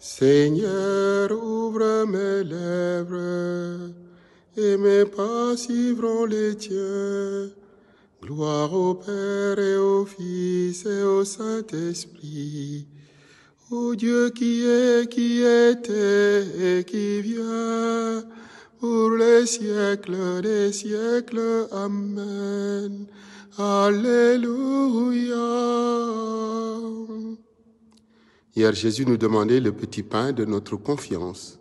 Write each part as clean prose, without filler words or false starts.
Seigneur, ouvre mes lèvres, et mes pas suivront les tiens. Gloire au Père et au Fils et au Saint-Esprit, au Dieu qui est, qui était et qui vient, pour les siècles des siècles. Amen. Alléluia. Hier, Jésus nous demandait le petit pain de notre confiance,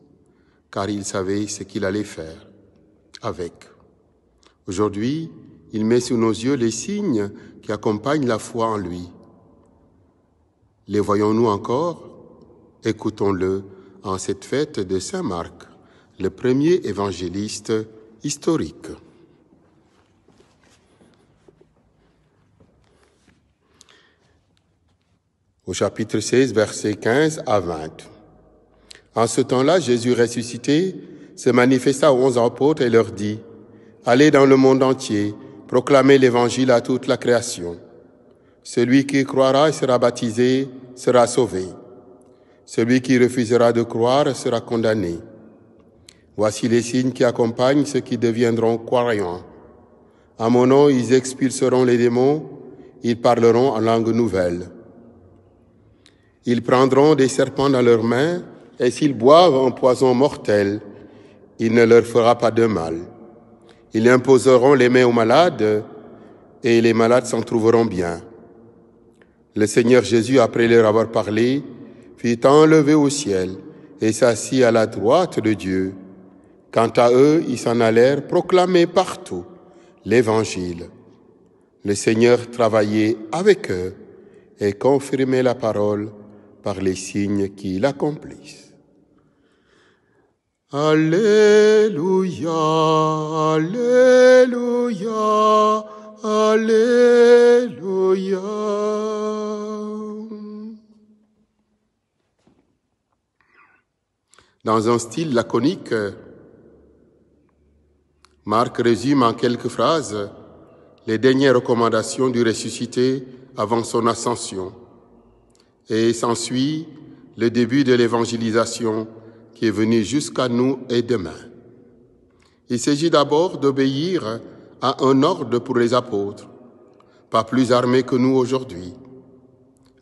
car il savait ce qu'il allait faire avec. Aujourd'hui, il met sous nos yeux les signes qui accompagnent la foi en lui. Les voyons-nous encore? Écoutons-le en cette fête de Saint Marc, le premier évangéliste historique. Au chapitre 16, versets 15 à 20. En ce temps-là, Jésus ressuscité se manifesta aux 11 apôtres et leur dit: « Allez dans le monde entier, proclamez l'évangile à toute la création. Celui qui croira et sera baptisé sera sauvé. Celui qui refusera de croire sera condamné. Voici les signes qui accompagnent ceux qui deviendront croyants. À mon nom, ils expulseront les démons, ils parleront en langue nouvelle. Ils prendront des serpents dans leurs mains, et s'ils boivent un poison mortel, il ne leur fera pas de mal. Ils imposeront les mains aux malades, et les malades s'en trouveront bien. » Le Seigneur Jésus, après leur avoir parlé, fut enlevé au ciel et s'assit à la droite de Dieu. Quant à eux, ils s'en allèrent proclamer partout l'Évangile. Le Seigneur travaillait avec eux et confirmait la parole par les signes qui l'accomplissent. Alléluia, Alléluia, Alléluia. Dans un style laconique, Marc résume en quelques phrases les dernières recommandations du ressuscité avant son ascension. Et s'ensuit le début de l'évangélisation qui est venu jusqu'à nous et demain. Il s'agit d'abord d'obéir à un ordre pour les apôtres, pas plus armés que nous aujourd'hui.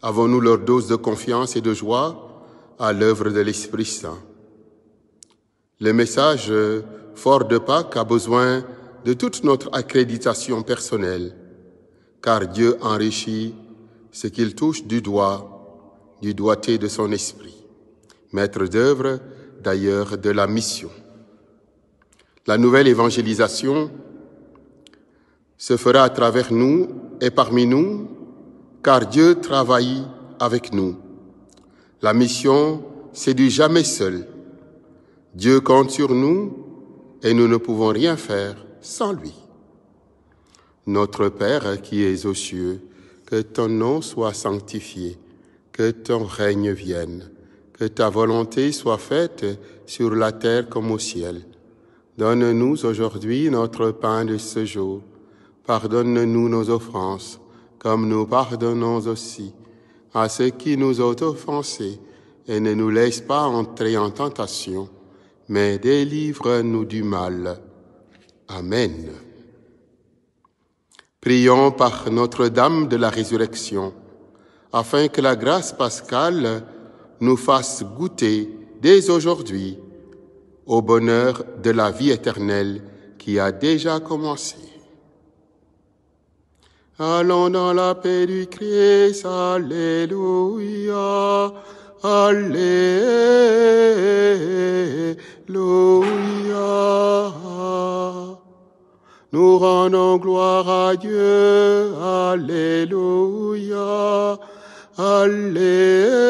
Avons-nous leur dose de confiance et de joie à l'œuvre de l'Esprit Saint? Le message fort de Pâques a besoin de toute notre accréditation personnelle, car Dieu enrichit ce qu'il touche du doigté de son esprit, maître d'œuvre d'ailleurs de la mission. La nouvelle évangélisation se fera à travers nous et parmi nous, car Dieu travaille avec nous. La mission séduit jamais seule. Dieu compte sur nous et nous ne pouvons rien faire sans lui. Notre Père qui es aux cieux, que ton nom soit sanctifié, que ton règne vienne, que ta volonté soit faite sur la terre comme au ciel. Donne-nous aujourd'hui notre pain de ce jour. Pardonne-nous nos offenses, comme nous pardonnons aussi à ceux qui nous ont offensés, et ne nous laisse pas entrer en tentation, mais délivre-nous du mal. Amen. Prions par Notre-Dame de la Résurrection, afin que la grâce pascale nous fasse goûter dès aujourd'hui au bonheur de la vie éternelle qui a déjà commencé. Allons dans la paix du Christ, Alléluia, Alléluia. Nous rendons gloire à Dieu, Alléluia, Alléluia.